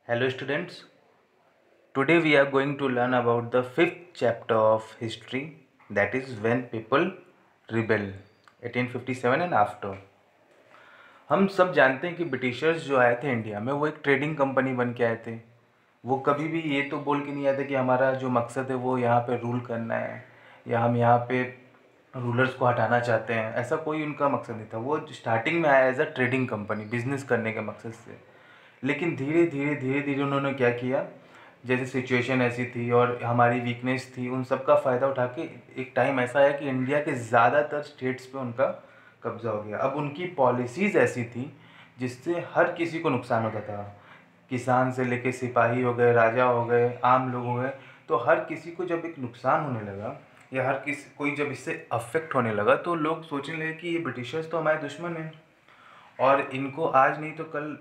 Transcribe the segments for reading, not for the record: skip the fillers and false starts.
Hello students, today we are going to learn about the fifth chapter of history, that is when people rebel 1857 and after। हम सब जानते हैं कि Britishers जो आए थे इंडिया में वो एक ट्रेडिंग कंपनी बन के आए थे। वो कभी भी ये तो बोल के नहीं आए थे कि हमारा जो मकसद है वो यहाँ पे रूल करना है या हम यहाँ पे रूलर्स को हटाना चाहते हैं, ऐसा कोई उनका मकसद नहीं था। वो स्टार्टिंग में आया as a trading company, business करने के मकसद से। लेकिन धीरे धीरे उन्होंने क्या किया, जैसे सिचुएशन ऐसी थी और हमारी वीकनेस थी, उन सब का फ़ायदा उठा के एक टाइम ऐसा आया कि इंडिया के ज़्यादातर स्टेट्स पे उनका कब्ज़ा हो गया। अब उनकी पॉलिसीज़ ऐसी थी जिससे हर किसी को नुकसान होता था। किसान से लेके सिपाही हो गए, राजा हो गए, आम लोग हो गए। तो हर किसी को जब एक नुकसान होने लगा या हर किसी कोई जब इससे अफेक्ट होने लगा तो लोग सोचने लगे कि ये ब्रिटिशर्स तो हमारे दुश्मन हैं और इनको आज नहीं तो कल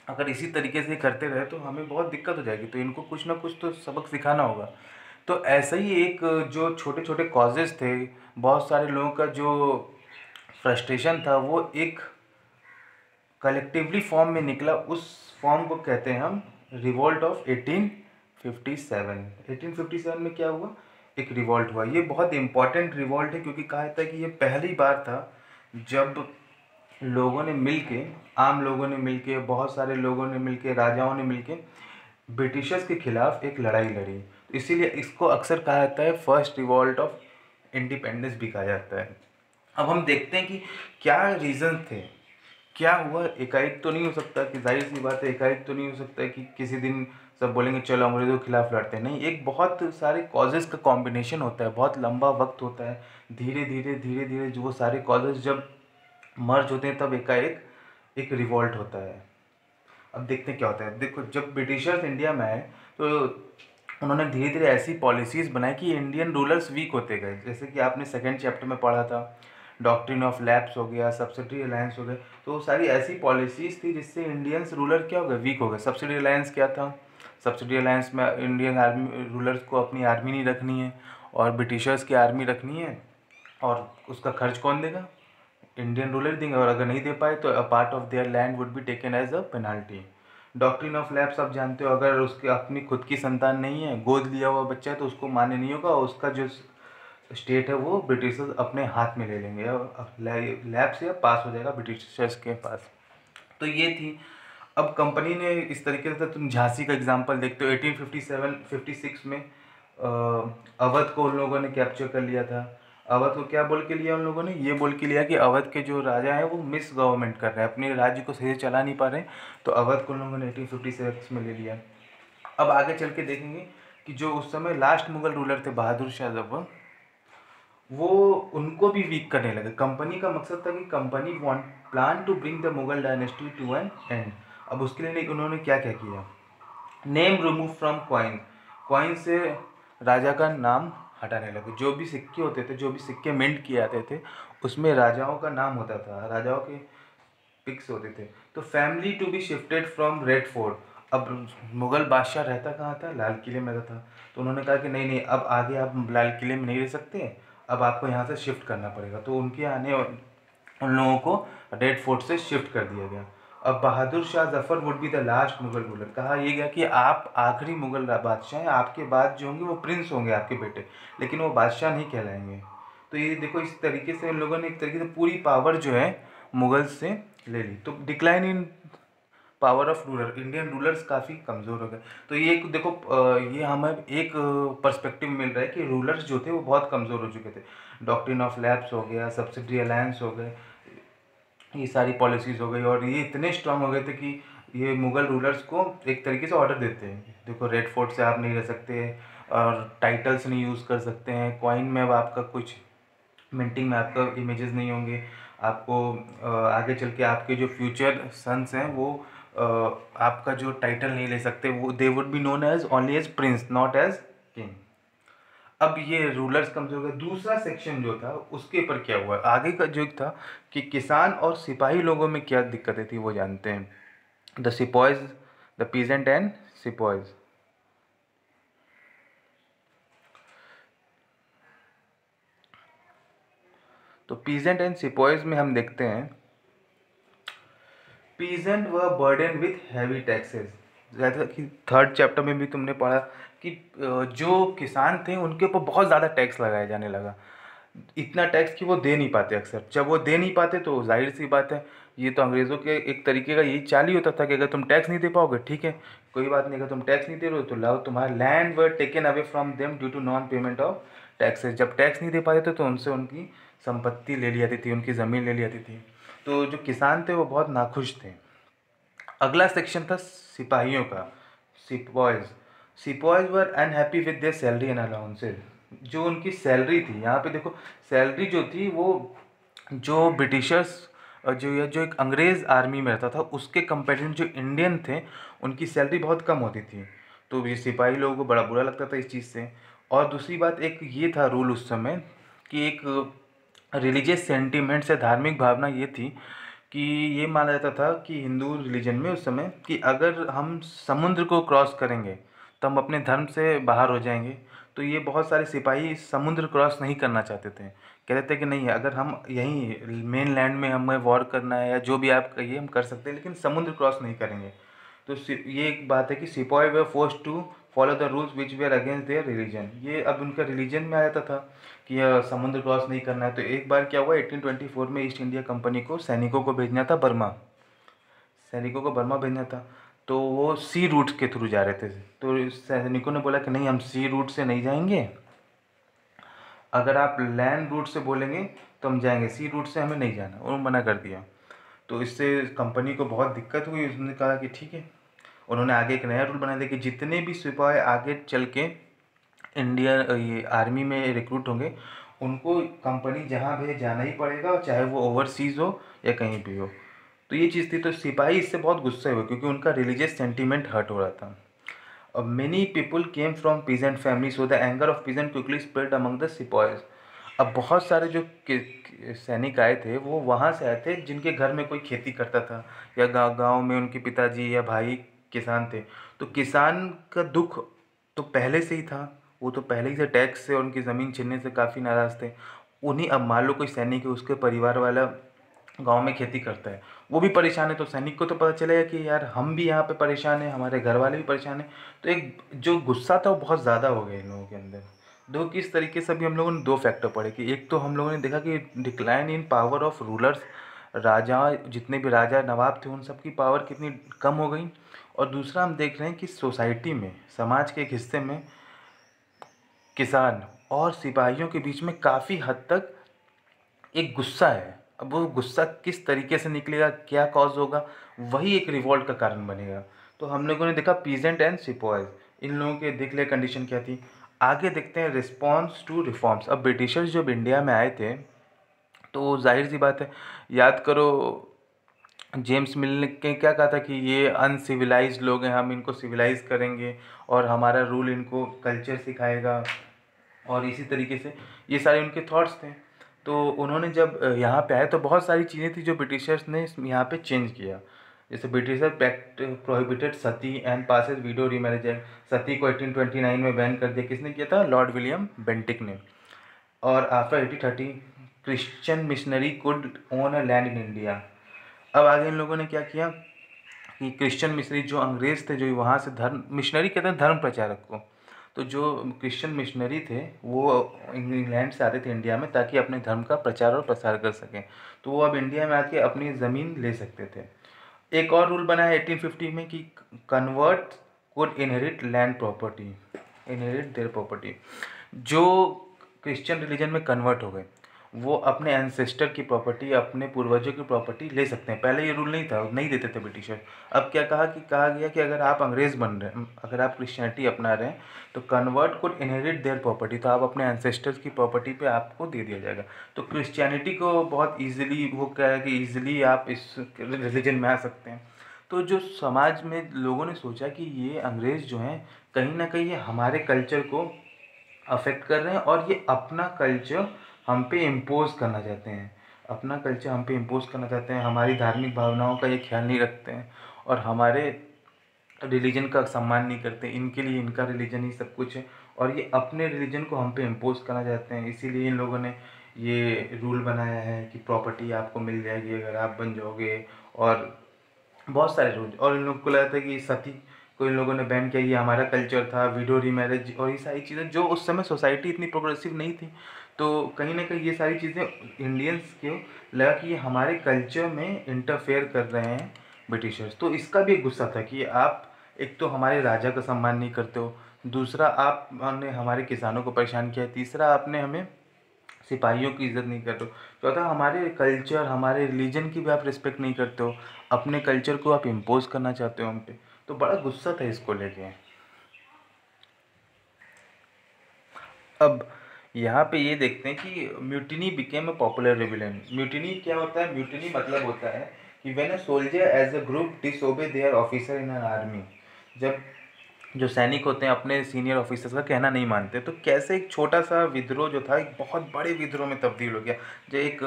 अगर इसी तरीके से करते रहे तो हमें बहुत दिक्कत हो जाएगी, तो इनको कुछ ना कुछ तो सबक सिखाना होगा। तो ऐसा ही एक जो छोटे छोटे कॉजेज़ थे, बहुत सारे लोगों का जो फ्रस्ट्रेशन था वो एक कलेक्टिवली फॉर्म में निकला। उस फॉर्म को कहते हैं हम रिवॉल्ट ऑफ 1857। 1857 में क्या हुआ, एक रिवॉल्ट हुआ। ये बहुत इंपॉर्टेंट रिवॉल्ट है क्योंकि कहा जाता है कि ये पहली बार था जब लोगों ने मिलके, आम लोगों ने मिलके, बहुत सारे लोगों ने मिलके, राजाओं ने मिलके ब्रिटिशर्स के खिलाफ एक लड़ाई लड़ी। तो इसीलिए इसको अक्सर कहा जाता है फर्स्ट रिवॉल्ट ऑफ इंडिपेंडेंस भी कहा जाता है। अब हम देखते हैं कि क्या रीज़न थे, क्या हुआ। एकाएक तो नहीं हो सकता, कि जाहिर सी बात है एकाएक तो नहीं हो सकता है कि किसी दिन सब बोलेंगे चलो अंग्रेज़ों के खिलाफ लड़ते हैं। नहीं, एक बहुत सारे कॉजेज़ का कॉम्बिनेशन होता है, बहुत लंबा वक्त होता है। धीरे धीरे जो वो सारे कॉजेज़ जब मर्ज होते हैं तब एकाएक एक रिवॉल्ट होता है। अब देखते हैं क्या होता है। देखो, जब ब्रिटिशर्स इंडिया में आए तो उन्होंने धीरे धीरे ऐसी पॉलिसीज़ बनाई कि इंडियन रूलर्स वीक होते गए। जैसे कि आपने सेकेंड चैप्टर में पढ़ा था, डॉक्ट्रिन ऑफ लैप्स हो गया, सब्सिडी अलायंस हो गए। तो वो सारी ऐसी पॉलिसीज़ थी जिससे इंडियंस रूलर क्या हो गए, वीक हो गए। सब्सिडी अलायंस क्या था, सब्सिडी अलायंस में इंडियन आर्मी रूलर्स को अपनी आर्मी नहीं रखनी है और ब्रिटिशर्स की आर्मी रखनी है, और उसका खर्च कौन देगा, इंडियन रूलर देंगे। और अगर नहीं दे पाए तो a part of their land would be taken as a penalty. Doctrine of lapse आप जानते हो, अगर उसके अपनी खुद की संतान नहीं है, गोद लिया हुआ बच्चा है, तो उसको मान्य नहीं होगा। उसका जो स्टेट है वो ब्रिटिशर्स अपने हाथ में ले लेंगे, लैब से पास हो जाएगा ब्रिटिशर्स के पास। तो ये थी। अब कंपनी ने इस तरीके से, तुम झांसी का एग्जांपल देखते हो, 1857-56 में अवध को उन लोगों ने कैप्चर कर लिया था। अवध को क्या बोल के लिया उन लोगों ने, ये बोल के लिया कि अवध के जो राजा हैं वो मिस गवर्नमेंट कर रहे हैं, अपने राज्य को सही से चला नहीं पा रहे हैं। तो अवध को उन लोगों ने 1856 में ले लिया। अब आगे चल के देखेंगे कि जो उस समय लास्ट मुगल रूलर थे बहादुर शाह जफर, वो उनको भी वीक करने लगे। कंपनी का मकसद था कि company want plan to bring the Mughal dynasty to an end. अब उसके लिए उन्होंने क्या क्या किया, name remove from coin, coin से राजा का नाम हटाने लगे। जो भी सिक्के होते थे, जो भी सिक्के मिंट किए आते थे, उसमें राजाओं का नाम होता था, राजाओं के पिक्स होते थे। तो family to be shifted from red fort. अब मुगल बादशाह रहता कहाँ था, लाल किले में रहता था। तो उन्होंने कहा कि नहीं नहीं, अब आगे आप लाल किले में नहीं रह सकते, अब आपको यहाँ से शिफ्ट करना पड़ेगा। तो उनके आने उन लोगों को रेड फोर्ट से शिफ्ट कर दिया गया। अब Bahadur Shah Zafar would be the last Mughal ruler. कहा यह गया कि आप आखिरी मुगल बादशाह हैं, आपके बाद जो होंगे वो प्रिंस होंगे, आपके बेटे, लेकिन वो बादशाह नहीं कहलाएंगे। तो ये देखो, इस तरीके से उन लोगों ने एक तरीके से पूरी पावर जो है मुगल से ले ली। तो decline in power of ruler, Indian rulers काफ़ी कमज़ोर हो गए। तो ये एक देखो, ये हमें एक पर्सपेक्टिव मिल रहा है कि रूलर्स जो थे वो बहुत कमज़ोर हो चुके थे। डॉक्ट्रिन ऑफ लैप्स हो गया, सब्सिडी अलायंस हो गए, ये सारी पॉलिसीज़ हो गई, और ये इतने स्ट्रांग हो गए थे कि ये मुगल रूलर्स को एक तरीके से ऑर्डर देते हैं, देखो रेड फोर्ट से आप नहीं रह सकते और टाइटल्स नहीं यूज़ कर सकते हैं, कॉइन में अब आपका कुछ मिंटिंग में आपका इमेजेस नहीं होंगे, आपको आगे चल के आपके जो फ्यूचर सन्स हैं वो आपका जो टाइटल नहीं ले सकते, वो they would be known as only as prince, not as king. अब ये रूलर्स कमजोर हो गए। दूसरा सेक्शन जो था उसके ऊपर क्या हुआ, आगे का जो था कि किसान और सिपाही लोगों में क्या दिक्कतें थी वो जानते हैं। The sepoys, the peasant and sepoys. तो पीजेंट एंड सिपॉयज में हम देखते हैं, peasant were burden with heavy taxes. जैसा कि थर्ड चैप्टर में भी तुमने पढ़ा कि जो किसान थे उनके ऊपर बहुत ज़्यादा टैक्स लगाया जाने लगा, इतना टैक्स कि वो दे नहीं पाते। अक्सर जब वो दे नहीं पाते तो जाहिर सी बात है, ये तो अंग्रेज़ों के एक तरीके का यही चाल ही होता था कि अगर तुम टैक्स नहीं दे पाओगे ठीक है, कोई बात नहीं, अगर तुम टैक्स नहीं दे रहे हो तो लाओ, तुम्हारा land were taken away from them due to non payment of taxes. जब टैक्स नहीं दे पाते थे तो उनसे उनकी संपत्ति ले ली जाती थी, उनकी ज़मीन ले ली जाती थी। तो जो किसान थे वो बहुत नाखुश थे। अगला सेक्शन था सिपाहियों का, sepoys. Sepoys were unhappy with their salary and allowances. जो उनकी सैलरी थी, यहाँ पे देखो, सैलरी जो थी वो जो ब्रिटिशर्स जो एक अंग्रेज़ आर्मी में रहता था उसके कंपेरिजन जो इंडियन थे उनकी सैलरी बहुत कम होती थी। तो ये सिपाही लोगों को बड़ा बुरा लगता था इस चीज़ से। और दूसरी बात एक ये था रूल उस समय कि एक रिलीजियस सेंटीमेंट से धार्मिक भावना ये थी कि ये माना जाता था कि हिंदू रिलीजन में उस समय कि अगर हम समुद्र को क्रॉस करेंगे तो हम अपने धर्म से बाहर हो जाएंगे। तो ये बहुत सारे सिपाही समुद्र क्रॉस नहीं करना चाहते थे, कहते थे कि नहीं, अगर हम यहीं मेन लैंड में हमें वॉर करना है या जो भी आप कहिए हम कर सकते हैं, लेकिन समुद्र क्रॉस नहीं करेंगे। तो ये एक बात है कि sipahi were force to follow the rules which were against their religion. ये अब उनका रिलीजन में आ जाता था कि समुद्र क्रॉस नहीं करना है। तो एक बार क्या हुआ, 1824 में ईस्ट इंडिया कंपनी को सैनिकों को भेजना था बर्मा, सैनिकों को बर्मा भेजना था। तो वो सी रूट के थ्रू जा रहे थे। तो सैनिकों ने बोला कि नहीं, हम सी रूट से नहीं जाएंगे, अगर आप लैंड रूट से बोलेंगे तो हम जाएंगे, सी रूट से हमें नहीं जाना। उन्होंने मना कर दिया। तो इससे कंपनी को बहुत दिक्कत हुई। उसने कहा कि ठीक है, उन्होंने आगे एक नया रूल बना दिया कि जितने भी सिपाही आगे चल के इंडिया ये आर्मी में रिक्रूट होंगे उनको कंपनी जहाँ भेजे जाना ही पड़ेगा, चाहे वो ओवरसीज़ हो या कहीं भी हो। तो ये चीज़ थी। तो सिपाही इससे बहुत गुस्से हुए क्योंकि उनका रिलीजियस सेंटीमेंट हर्ट हो रहा था। अब many people came from peasant family so the anger of peasant quickly spread among the sepoys. अब बहुत सारे जो सैनिक आए थे वो वहाँ से आए थे जिनके घर में कोई खेती करता था या गांव गांव में उनके पिताजी या भाई किसान थे। तो किसान का दुख तो पहले से ही था, वो तो पहले ही से टैक्स से उनकी ज़मीन छीनने से काफ़ी नाराज़ थे। उन्हीं, अब मान लो कोई सैनिक है, उसके परिवार वाला गांव में खेती करता है, वो भी परेशान है, तो सैनिक को तो पता चलेगा कि यार हम भी यहाँ पे परेशान हैं, हमारे घर वाले भी परेशान हैं। तो एक जो गुस्सा था वो बहुत ज़्यादा हो गया इन लोगों के अंदर। दो किस तरीके से भी हम लोगों ने दो फैक्टर पढ़े कि एक तो हम लोगों ने देखा कि decline in power of rulers, राजा, जितने भी राजा नवाब थे उन सब की पावर कितनी कम हो गई। और दूसरा हम देख रहे हैं कि सोसाइटी में, समाज के एक हिस्से में किसान और सिपाहियों के बीच में काफ़ी हद तक एक गुस्सा है। अब वो गुस्सा किस तरीके से निकलेगा, क्या कॉज होगा, वही एक रिवॉल्ट का कारण बनेगा। तो हम लोगों ने देखा पीजेंट एंड सिपॉयज, इन लोगों के देख ले कंडीशन क्या थी। आगे देखते हैं रिस्पॉन्स टू रिफॉर्म्स। अब ब्रिटिशर्स जब इंडिया में आए थे तो जाहिर सी बात है, याद करो जेम्स मिल ने क्या कहा था कि ये अनसिविलाइज्ड लोग हैं, हम इनको सिविलाइज करेंगे और हमारा रूल इनको कल्चर सिखाएगा। और इसी तरीके से ये सारे उनके थॉट्स थे। तो उन्होंने जब यहाँ पे आए तो बहुत सारी चीज़ें थी जो ब्रिटिशर्स ने यहाँ पे चेंज किया। जैसे britisher pact prohibited sati and passes widow remarriage act. Sati को 1829 में बैन कर दिया। किसने किया था? लॉर्ड विलियम बेंटिक ने। और after 1830 Christian missionary could own a land in India. अब आगे इन लोगों ने क्या किया कि क्रिश्चियन मिशनरी जो अंग्रेज़ थे, जो वहाँ से धर्म मिशनरी कहते हैं धर्म प्रचारक को, तो जो क्रिश्चियन मिशनरी थे वो इंग्लैंड से आते थे इंडिया में ताकि अपने धर्म का प्रचार और प्रसार कर सकें। तो वो अब इंडिया में आके अपनी ज़मीन ले सकते थे। एक और रूल बना है 1850 में कि convert could inherit land property, inherit their property. जो क्रिश्चियन रिलीजन में कन्वर्ट हो गए वो अपने एंसेस्टर की प्रॉपर्टी, अपने पूर्वजों की प्रॉपर्टी ले सकते हैं। पहले ये रूल नहीं था, नहीं देते थे ब्रिटिशर। अब क्या कहा गया कि अगर आप अंग्रेज़ बन रहे हैं, अगर आप क्रिश्चियनिटी अपना रहे हैं तो convert could inherit their property, तो आप अपने एंसेस्टर्स की प्रॉपर्टी पे आपको दे दिया जाएगा। तो क्रिश्चियनिटी को बहुत ईजिली वो क्या है कि ईजिली आप इस रिलीजन में आ सकते हैं। तो जो समाज में लोगों ने सोचा कि ये अंग्रेज़ जो हैं कहीं ना कहीं ये हमारे कल्चर को अफेक्ट कर रहे हैं और ये अपना कल्चर हम पे इम्पोज करना चाहते हैं, अपना कल्चर हम पे इम्पोज करना चाहते हैं, हमारी धार्मिक भावनाओं का ये ख्याल नहीं रखते हैं और हमारे रिलीजन का सम्मान नहीं करते। इनके लिए इनका रिलीजन ही सब कुछ है और ये अपने रिलीजन को हम पे इम्पोज करना चाहते हैं। इसीलिए इन लोगों ने ये रूल बनाया है कि प्रॉपर्टी आपको मिल जाएगी अगर आप बन जाओगे, और बहुत सारे रूल। और इन लोगों को लगता है कि सती कोई लोगों ने बैन किया, ये हमारा कल्चर था, विडो रीमैरेज और ये सारी चीज़ें जो उस समय सोसाइटी इतनी प्रोग्रेसिव नहीं थी, तो कहीं ना कहीं ये सारी चीज़ें इंडियंस को लगा कि ये हमारे कल्चर में इंटरफेयर कर रहे हैं ब्रिटिशर्स। तो इसका भी एक गुस्सा था कि आप एक तो हमारे राजा का सम्मान नहीं करते हो, दूसरा आपने हमारे किसानों को परेशान किया, तीसरा आपने हमें सिपाहियों की इज्जत नहीं करते हो, चौथा हमारे कल्चर हमारे रिलीजन की भी आप रिस्पेक्ट नहीं करते हो, अपने कल्चर को आप इम्पोज करना चाहते हो हम पे। तो बड़ा गुस्सा था इसको लेके। अब यहाँ पे ये देखते हैं कि mutiny became a popular rebellion. Mutiny क्या होता है? म्यूटिनी मतलब होता है कि when a soldier as a group disobey their officer in an army. जब जो सैनिक होते हैं अपने सीनियर ऑफिसर्स का कहना नहीं मानते, तो कैसे एक छोटा सा विद्रोह जो था एक बहुत बड़े विद्रोह में तब्दील हो गया। जो एक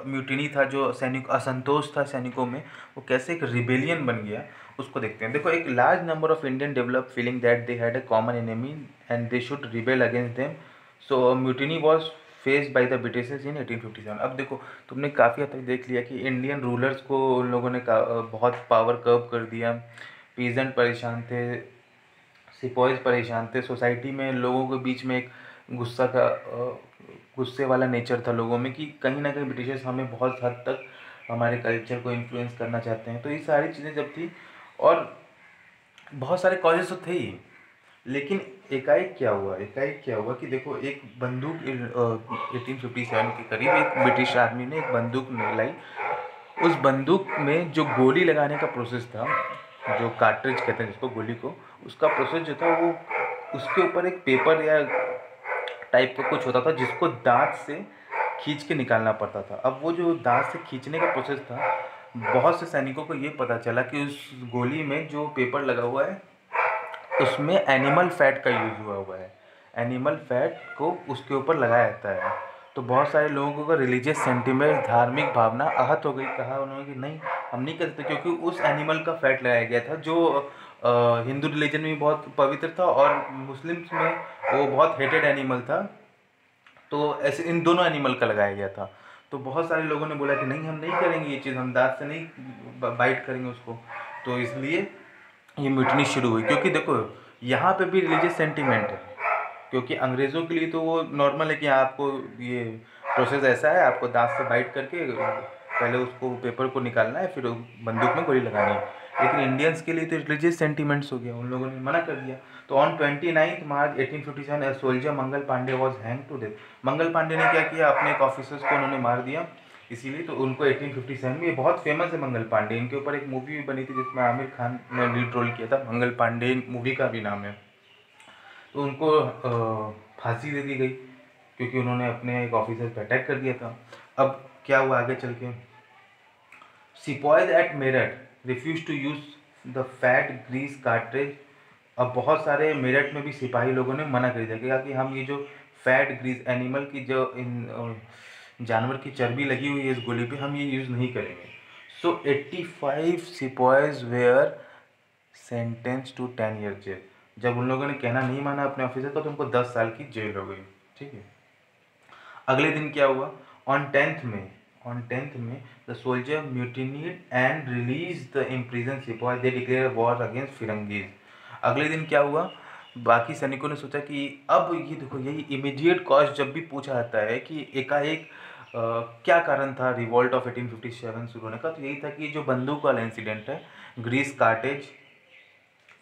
म्यूटिनी था, जो सैनिक असंतोष था सैनिकों में, वो कैसे एक रिबेलियन बन गया, उसको देखते हैं। देखो, एक large number of Indian develop feeling that they had a common enemy and they should rebel against them, so mutiny was faced by the Britishers इन 1857। अब देखो, तुमने काफ़ी हद तक देख लिया कि इंडियन रूलर्स को उन लोगों ने बहुत पावर कर्व कर दिया, पीजेंट परेशान थे, सिपॉइज परेशान थे, सोसाइटी में लोगों के बीच में एक गुस्से वाला नेचर था लोगों में कि कहीं ना कहीं ब्रिटिशर्स हमें बहुत हद तक हमारे कल्चर को इन्फ्लुएंस करना चाहते हैं। तो ये सारी चीज़ें जब थी, और बहुत सारे कॉजेज तो थे ही, लेकिन एकाएक क्या हुआ कि देखो, एक बंदूक 1857 के करीब एक ब्रिटिश आर्मी ने एक बंदूक लाई। उस बंदूक में जो गोली लगाने का प्रोसेस था, जो कार्ट्रिज कहते हैं जिसको, गोली को, उसका प्रोसेस जो था वो, उसके ऊपर एक पेपर या टाइप का कुछ होता था जिसको दांत से खींच के निकालना पड़ता था। अब वो जो दांत से खींचने का प्रोसेस था, बहुत से सैनिकों को ये पता चला कि उस गोली में जो पेपर लगा हुआ है उसमें एनिमल फैट का यूज़ हुआ है, एनिमल फैट को उसके ऊपर लगाया जाता है। तो बहुत सारे लोगों का रिलीजियस सेंटिमेंट, धार्मिक भावना आहत हो गई। कहा उन्होंने कि नहीं, हम नहीं कर सकते, क्योंकि उस एनिमल का फैट लगाया गया था जो हिंदू रिलीजन में बहुत पवित्र था और मुस्लिम्स में वो बहुत हेटेड एनिमल था। तो ऐसे इन दोनों एनिमल का लगाया गया था। तो बहुत सारे लोगों ने बोला कि नहीं, हम नहीं करेंगे ये चीज़, हम दांत से नहीं बाइट करेंगे उसको। तो इसलिए ये म्यूटनी शुरू हुई, क्योंकि देखो यहाँ पे भी रिलीजियस सेंटीमेंट है, क्योंकि अंग्रेज़ों के लिए तो वो नॉर्मल है कि आपको ये प्रोसेस ऐसा है, आपको दांत से बाइट करके पहले उसको पेपर को निकालना है, फिर बंदूक में गोली लगानी है। लेकिन इंडियंस के लिए तो रिलीजियस सेंटीमेंट्स हो गया, उन लोगों ने मना कर दिया। तो on 29 March 1857 soldier Mangal Pandey was hang to death. Mangal Pandey ने क्या किया, अपने एक ऑफिसर्स को उन्होंने मार दिया, इसीलिए तो उनको 1857 में, ये बहुत फेमस है मंगल पांडे, इनके ऊपर एक मूवी भी बनी थी जिसमें आमिर खान ने लीड रोल किया था, मंगल पांडे मूवी का भी नाम है। तो उनको फांसी दे दी गई क्योंकि उन्होंने अपने एक ऑफिसर पर अटैक कर दिया था। अब क्या हुआ आगे चल के, sepoys at Meerut refuse to use the fat grease cartridge. अब बहुत सारे मेरठ में भी सिपाही लोगों ने मना कर दिया कि हम ये जो फैट ग्रीस एनिमल की जो जानवर की चर्बी लगी हुई है इस गोली पे, हम ये यूज़ नहीं करेंगे। So 85 sepoys were sentence to 10 year jail. जब उन लोगों ने कहना नहीं माना अपने ऑफिसर का, तो उनको 10 साल की जेल हो गई। ठीक है, अगले दिन क्या हुआ, on tenth May the soldier mutinied and release the imprison sepoy, they declare war against firangis. अगले दिन क्या हुआ, बाकी सैनिकों ने सोचा कि अब ये देखो, यही इमीडिएट कॉज जब भी पूछा जाता है कि एकाएक क्या कारण था रिवॉल्ट ऑफ 1857 शुरू होने का, तो यही था कि जो बंदूक वाला इंसिडेंट है, ग्रीस कार्टेज,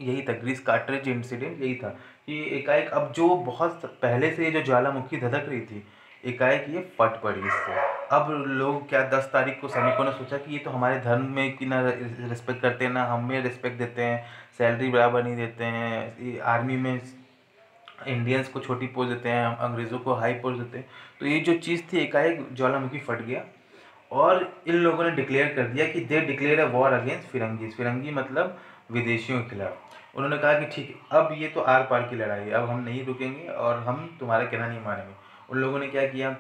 यही था ग्रीस कार्ट्रिज इंसिडेंट, यही था कि एकाएक अब जो बहुत पहले से जो ज्वालामुखी धधक रही थी, एकाएक ये फट पड़ी इससे। अब लोग क्या, 10 तारीख को सैनिकों ने सोचा कि ये तो हमारे धर्म में कि ना रिस्पेक्ट करते हैं, ना हमें रिस्पेक्ट देते हैं, सैलरी बराबर नहीं देते हैं, आर्मी में इंडियंस को छोटी पोस्ट देते हैं, अंग्रेज़ों को हाई पोस्ट देते हैं। तो ये जो चीज़ थी, एकाएक ज्वालामुखी फट गया और इन लोगों ने डिक्लेयर कर दिया कि they declare a war against firangis. फिरंगी मतलब विदेशियों के खिलाफ। उन्होंने कहा कि ठीक है, अब ये तो आर पार की लड़ाई है, अब हम नहीं रुकेंगे और हम तुम्हारा कहना नहीं मानेंगे। उन लोगों ने क्या किया,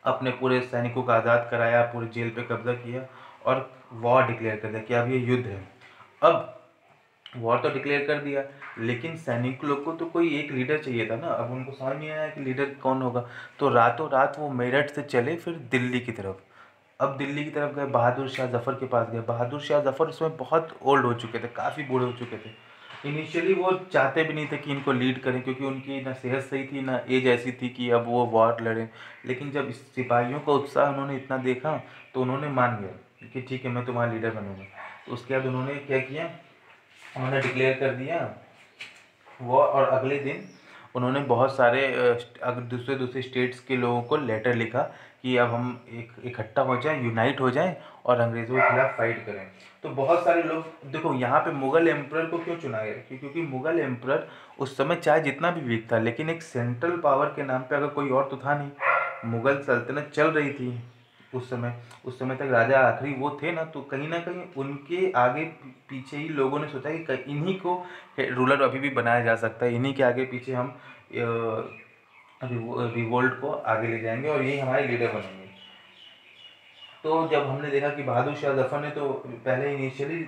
अपने पूरे सैनिकों को आज़ाद कराया, पूरे जेल पे कब्जा किया और वॉर डिक्लेयर कर दिया कि अब ये युद्ध है। अब वॉर तो डिक्लेयर कर दिया, लेकिन सैनिक लोग को तो कोई एक लीडर चाहिए था ना। अब उनको समझ नहीं आया कि लीडर कौन होगा, तो रातों रात वो मेरठ से चले फिर दिल्ली की तरफ। अब दिल्ली की तरफ गए, बहादुर शाह जफ़र के पास गए। बहादुर शाह जफ़र उसमें बहुत ओल्ड हो चुके थे, काफ़ी बूढ़े हो चुके थे। इनिशियली वो चाहते भी नहीं थे कि इनको लीड करें, क्योंकि उनकी ना सेहत सही थी ना एज ऐसी थी कि अब वो वॉर लड़ें। लेकिन जब इस सिपाहियों का उत्साह उन्होंने इतना देखा तो उन्होंने मान गया कि ठीक है, मैं तुम्हारा लीडर बनूंगा। तो उसके बाद उन्होंने क्या किया, उन्होंने डिक्लेयर कर दिया वो, और अगले दिन उन्होंने बहुत सारे दूसरे दूसरे स्टेट्स के लोगों को लेटर लिखा कि अब हम एक इकट्ठा हो जाएं, यूनाइट हो जाएं और अंग्रेज़ों के खिलाफ फाइट करें। तो बहुत सारे लोग, देखो यहाँ पे मुग़ल एम्परर को क्यों चुना गया, क्योंकि मुग़ल एम्परर उस समय चाहे जितना भी वीक था, लेकिन एक सेंट्रल पावर के नाम पे अगर कोई और तो था नहीं। मुग़ल सल्तनत चल रही थी उस समय तक राजा आखिरी वो थे ना, तो कहीं ना कहीं उनके आगे पीछे ही लोगों ने सोचा कि इन्हीं को रूलर अभी भी बनाया जा सकता है, इन्हीं के आगे पीछे हम रिवोल्ट को आगे ले जाएंगे और यही हमारे लीडर बनेंगे। तो जब हमने देखा कि बहादुर शाह जफर ने तो पहले इनिशियली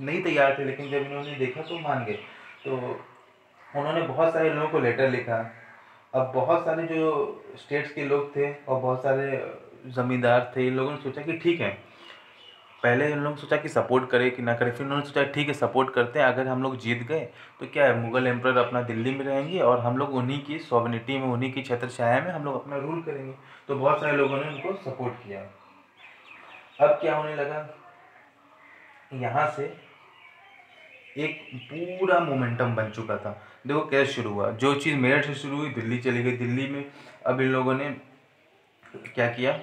नहीं तैयार थे, लेकिन जब इन्होंने देखा तो मान गए। तो उन्होंने बहुत सारे लोगों को लेटर लिखा। अब बहुत सारे जो स्टेट्स के लोग थे और बहुत सारे ज़मींदार थे, इन लोगों ने सोचा कि ठीक है, पहले इन लोगों ने सोचा कि सपोर्ट करे कि ना करे, फिर उन्होंने सोचा ठीक है सपोर्ट करते हैं, अगर हम लोग जीत गए तो क्या है, मुग़ल एम्परर अपना दिल्ली में रहेंगे और हम लोग उन्हीं की सॉवरेनिटी में, उन्हीं की छत्र छाया में हम लोग अपना रूल करेंगे। तो बहुत सारे लोगों ने उनको सपोर्ट किया। अब क्या होने लगा, यहाँ से एक पूरा मोमेंटम बन चुका था। देखो कैसे शुरू हुआ, जो चीज़ मेरठ से शुरू हुई दिल्ली चली गई, दिल्ली में अब इन लोगों ने क्या किया,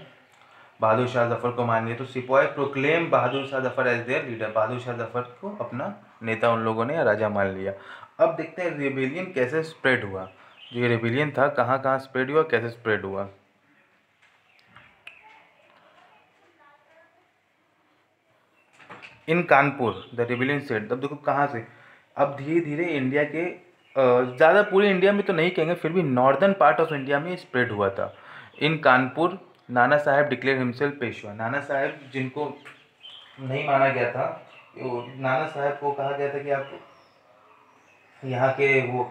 बहादुर शाह जफर को मान लिया। तो sipahi proclaim Bahadur Shah Zafar as their leader, Bahadur Shah Zafar को अपना नेता उन लोगों ने या राजा मान लिया। अब देखते हैं रेबेलियन कैसे स्प्रेड हुआ, जो ये रेबेलियन था कहाँ कहाँ स्प्रेड हुआ, कैसे स्प्रेड हुआ। इन कानपुर द रेबेलियन सेट, अब देखो कहाँ से, अब धीरे धीरे इंडिया के ज़्यादा पूरे इंडिया में तो नहीं कहेंगे, फिर भी नॉर्दर्न पार्ट ऑफ इंडिया में स्प्रेड हुआ था। इन कानपुर नाना साहेब डिक्लेयर हिमसेल्फ पेशवा, नाना साहेब जिनको नहीं माना गया था, नाना साहब को कहा गया था कि आप यहाँ के वो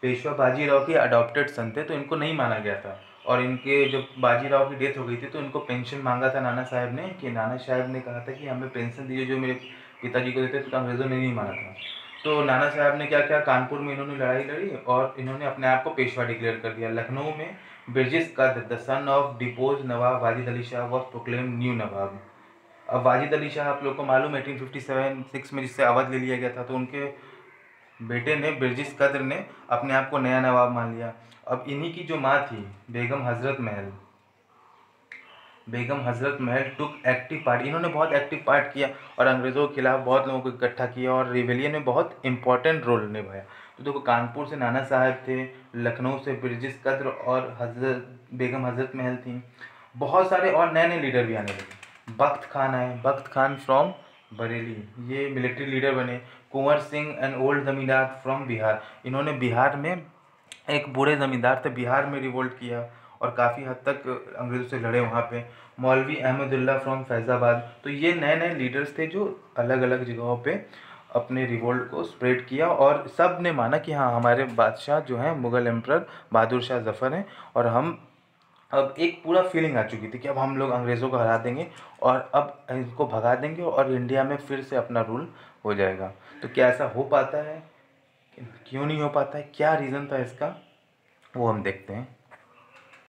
पेशवा बाजीराव के अडॉप्टेड सन थे, तो इनको नहीं माना गया था। और इनके जब बाजीराव की डेथ हो गई थी तो इनको पेंशन मांगा था नाना साहब ने, कि नाना साहब ने कहा था कि हमें पेंशन दीजिए जो मेरे पिताजी को देते, तो अंग्रेज़ों ने नहीं माना था। तो नाना साहब ने क्या किया, कानपुर में इन्होंने लड़ाई लड़ी और इन्होंने अपने आप को पेशवा डिक्लेयर कर दिया। लखनऊ में Birjis Qadr the son of deposed nawab Wajid Ali Shah was proclaim new nawab. अब वाजिद अली शाह आप लोग को मालूम है 1857-6 में जिससे अवध ले लिया गया था, तो उनके बेटे ने ब्रिजेश कद्र ने अपने आप को नया नवाब मान लिया। अब इन्हीं की जो माँ थी बेगम हजरत महल टुक एक्टिव पार्ट, इन्होंने बहुत एक्टिव पार्ट किया और अंग्रेज़ों के खिलाफ बहुत लोगों को इकट्ठा किया और रिवेलियन में बहुत इंपॉर्टेंट रोल निभाया। तो देखो कानपुर से नाना साहब थे, लखनऊ से ब्रिजेश कद्र और बेगम हजरत महल थी। बहुत सारे और नए नए लीडर भी आने लगे। बख्त खान आए, बख्त खान फ्रॉम बरेली, ये मिलिट्री लीडर बने। कुंवर सिंह एंड ओल्ड जमींदार फ्रॉम बिहार, इन्होंने बिहार में एक बूढ़े ज़मींदार थे, बिहार में रिवोल्ट किया और काफ़ी हद तक अंग्रेज़ों से लड़े वहाँ पे। मौलवी अहमदुल्ला फ्रॉम फैज़ाबाद, तो ये नए नए लीडर्स थे जो अलग अलग जगहों पे अपने रिवोल्ट को स्प्रेड किया और सब ने माना कि हाँ हमारे बादशाह जो हैं मुग़ल एम्परर बहादुर शाह जफ़र हैं, और हम अब एक पूरा फीलिंग आ चुकी थी कि अब हम लोग अंग्रेज़ों को हरा देंगे और अब इनको भगा देंगे और इंडिया में फिर से अपना रूल हो जाएगा। तो क्या ऐसा हो पाता है, क्यों नहीं हो पाता है, क्या रीज़न था इसका, वो हम देखते हैं।